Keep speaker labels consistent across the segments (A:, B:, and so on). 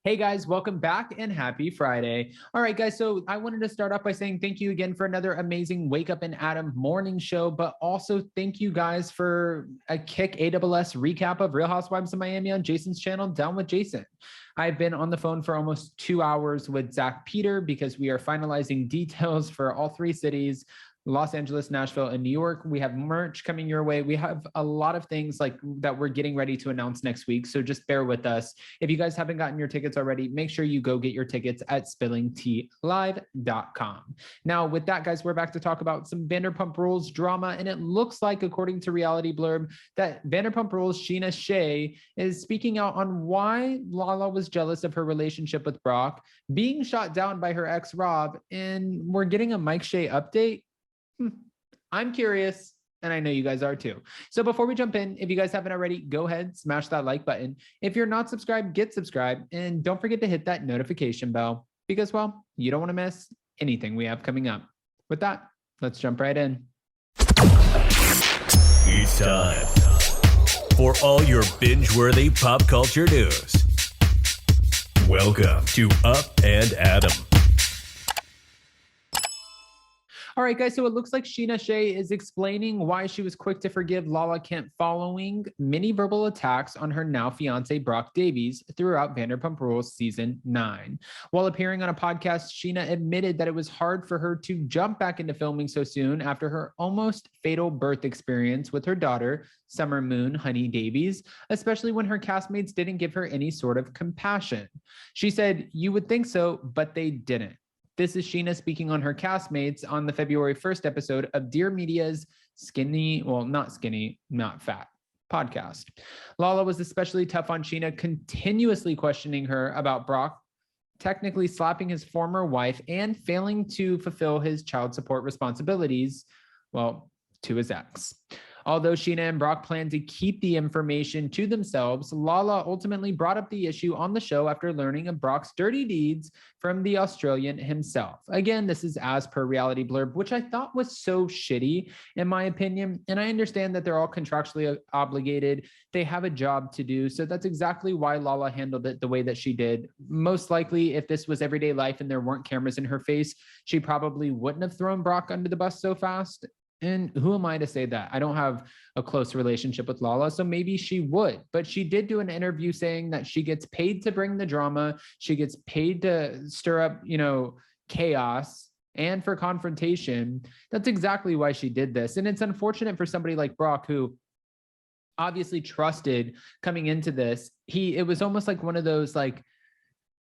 A: Hey guys, welcome back and happy Friday. All right, guys, so I wanted to start off by saying thank you again for another amazing Wake Up and Adam morning show, but also thank you guys for a kick AWS recap of Real Housewives of Miami on Jason's channel, Down with Jason. I've been on the phone for almost 2 hours with Zach Peter because we are finalizing details for all three cities. Los Angeles, Nashville, and New York. We have merch coming your way. We have a lot of things like that we're getting ready to announce next week. So just bear with us. If you guys haven't gotten your tickets already, make sure you go get your tickets at spillingtealive.com. Now, with that, guys, we're back to talk about some Vanderpump Rules drama. And it looks like, according to Reality Blurb, that Vanderpump Rules Scheana Shay is speaking out on why Lala was jealous of her relationship with Brock, being shot down by her ex Rob, and we're getting a Mike Shay update. I'm curious, and I know you guys are too. So before we jump in, if you guys haven't already, go ahead, smash that like button. If you're not subscribed, get subscribed, and don't forget to hit that notification bell because, well, you don't want to miss anything we have coming up. With that, let's jump right in.
B: It's time for all your binge-worthy pop culture news. Welcome to Up and Adam.
A: All right, guys, so it looks like Scheana Shay is explaining why she was quick to forgive Lala Kent following many verbal attacks on her now fiance Brock Davies throughout Vanderpump Rules season 9. While appearing on a podcast, Scheana admitted that it was hard for her to jump back into filming so soon after her almost fatal birth experience with her daughter, Summer Moon Honey Davies, especially when her castmates didn't give her any sort of compassion. She said, "You would think so, but they didn't." This is Scheana speaking on her castmates on the February 1st episode of Dear Media's Skinny, well, not skinny, not fat podcast. Lala was especially tough on Scheana, continuously questioning her about Brock technically slapping his former wife and failing to fulfill his child support responsibilities, well, to his ex. Although Scheana and Brock plan to keep the information to themselves, Lala ultimately brought up the issue on the show after learning of Brock's dirty deeds from the Australian himself. Again, this is as per Reality Blurb, which I thought was so shitty, in my opinion. And I understand that they're all contractually obligated. They have a job to do. So that's exactly why Lala handled it the way that she did. Most likely, if this was everyday life and there weren't cameras in her face, she probably wouldn't have thrown Brock under the bus so fast. And who am I to say that? I don't have a close relationship with Lala, so maybe she would. But she did do an interview saying that she gets paid to bring the drama. She gets paid to stir up, chaos and for confrontation. That's exactly why she did this. And it's unfortunate for somebody like Brock, who obviously trusted coming into this. It was almost like one of those,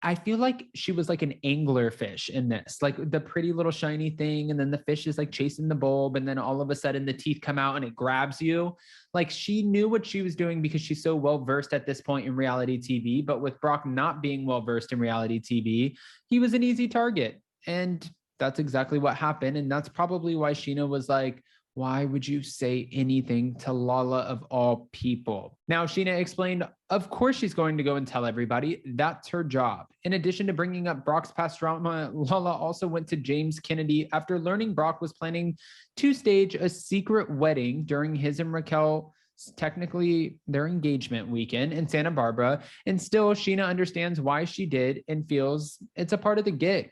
A: I feel like she was like an angler fish in this, like the pretty little shiny thing. And then the fish is like chasing the bulb. And then all of a sudden the teeth come out and it grabs you. Like she knew what she was doing because she's so well-versed at this point in reality TV. But with Brock not being well-versed in reality TV, he was an easy target. And that's exactly what happened. And that's probably why Scheana was like, why would you say anything to Lala of all people? Now, Scheana explained, of course she's going to go and tell everybody. That's her job. In addition to bringing up Brock's past drama, Lala also went to James Kennedy after learning Brock was planning to stage a secret wedding during his and Raquel, technically their engagement weekend in Santa Barbara. And still, Scheana understands why she did and feels it's a part of the gig.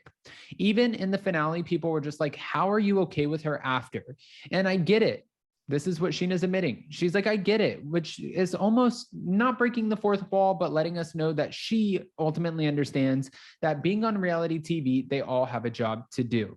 A: Even in the finale, people were just like, how are you okay with her after? And I get it. This is what Sheena's admitting. She's like, I get it, which is almost not breaking the fourth wall, but letting us know that she ultimately understands that being on reality TV, they all have a job to do.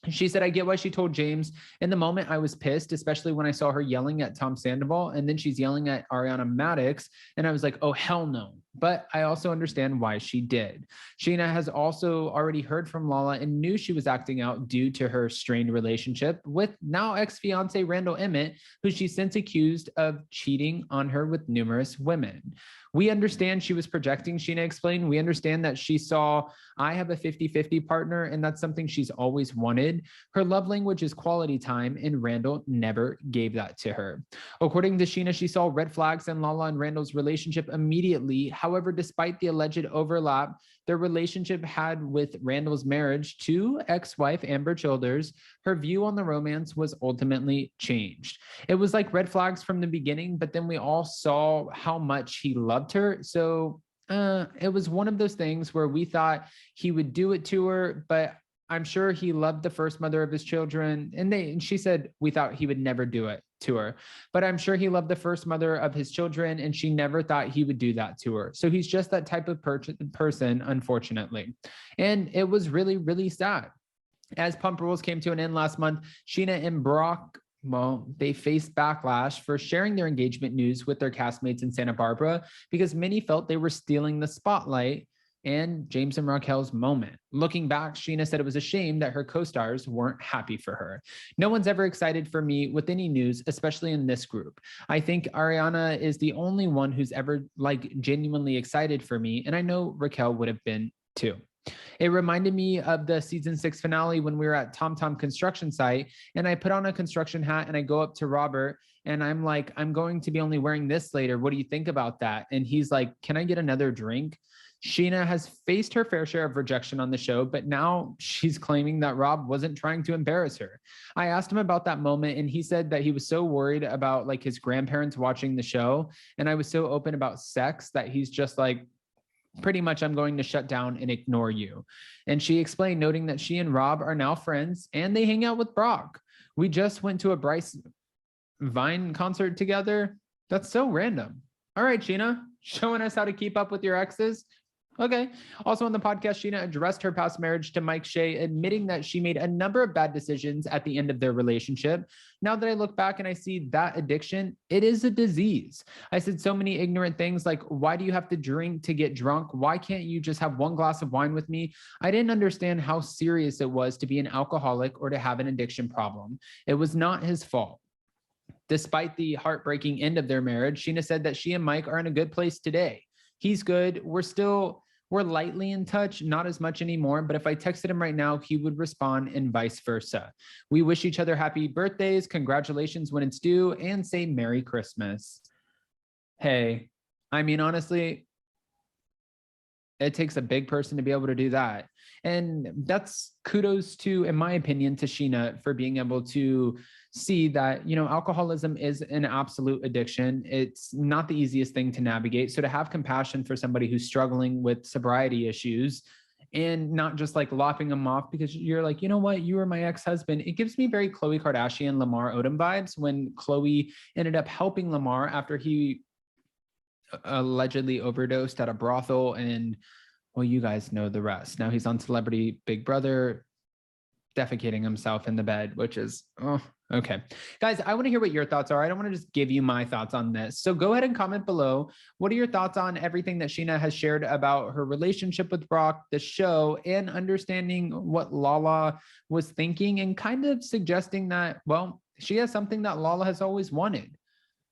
A: She said, I get why she told James. In the moment, I was pissed, especially when I saw her yelling at Tom Sandoval, and then she's yelling at Ariana Madix, and I was like, oh, hell no. But I also understand why she did. Scheana has also already heard from Lala and knew she was acting out due to her strained relationship with now ex-fiance Randall Emmett, who she's since accused of cheating on her with numerous women. We understand she was projecting, Scheana explained. We understand that she saw, I have a 50-50 partner, and that's something she's always wanted. Her love language is quality time, and Randall never gave that to her. According to Scheana, she saw red flags in Lala and Randall's relationship immediately. However, despite the alleged overlap their relationship had with Randall's marriage to ex-wife Amber Childers, her view on the romance was ultimately changed. It was like red flags from the beginning, but then we all saw how much he loved her. So it was one of those things where we thought he would do it to her, but I'm sure he loved the first mother of his children. And she said, we thought he would never do it to her, but I'm sure he loved the first mother of his children. And she never thought he would do that to her. So he's just that type of person, unfortunately. And it was really, really sad. As Pump Rules came to an end last month, Scheana and Brock, well, they faced backlash for sharing their engagement news with their castmates in Santa Barbara because many felt they were stealing the spotlight and James and Raquel's moment. Looking back, Scheana said it was a shame that her co-stars weren't happy for her. No one's ever excited for me with any news, especially in this group. I think Ariana is the only one who's ever genuinely excited for me, and I know Raquel would have been too. It reminded me of the season 6 finale when we were at Tom Tom construction site and I put on a construction hat and I go up to Robert and I'm like, I'm going to be only wearing this later. What do you think about that? And he's like, can I get another drink? Scheana has faced her fair share of rejection on the show, but now she's claiming that Rob wasn't trying to embarrass her. I asked him about that moment and he said that he was so worried about his grandparents watching the show. And I was so open about sex that he's just like, pretty much, I'm going to shut down and ignore you. And she explained, noting that she and Rob are now friends and they hang out with Brock. We just went to a Bryce Vine concert together. That's so random. All right, Scheana, showing us how to keep up with your exes. Okay. Also on the podcast, Scheana addressed her past marriage to Mike Shay, admitting that she made a number of bad decisions at the end of their relationship. Now that I look back and I see that addiction, it is a disease. I said so many ignorant things like, why do you have to drink to get drunk? Why can't you just have one glass of wine with me? I didn't understand how serious it was to be an alcoholic or to have an addiction problem. It was not his fault. Despite the heartbreaking end of their marriage, Scheana said that she and Mike are in a good place today. He's good. We're lightly in touch, not as much anymore, but if I texted him right now, he would respond and vice versa. We wish each other happy birthdays, congratulations when it's due, and say Merry Christmas. Hey, I mean, honestly, it takes a big person to be able to do that. And that's kudos to, in my opinion, to Scheana for being able to see that, alcoholism is an absolute addiction. It's not the easiest thing to navigate. So to have compassion for somebody who's struggling with sobriety issues and not just lopping them off because you're like, you know what, you were my ex-husband. It gives me very Khloe Kardashian, Lamar Odom vibes when Khloe ended up helping Lamar after he allegedly overdosed at a brothel. And well, you guys know the rest. Now he's on Celebrity Big Brother, defecating himself in the bed, which is, okay. Guys, I want to hear what your thoughts are. I don't want to just give you my thoughts on this. So go ahead and comment below. What are your thoughts on everything that Scheana has shared about her relationship with Brock, the show, and understanding what Lala was thinking and kind of suggesting that, well, she has something that Lala has always wanted,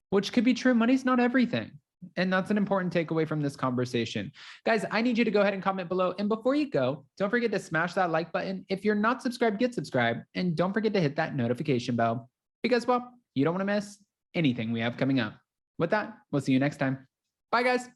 A: which could be true. Money's not everything. And that's an important takeaway from this conversation. Guys, I need you to go ahead and comment below. And before you go, don't forget to smash that like button. If you're not subscribed, get subscribed. And don't forget to hit that notification bell because, well, you don't want to miss anything we have coming up. With that, we'll see you next time. Bye, guys.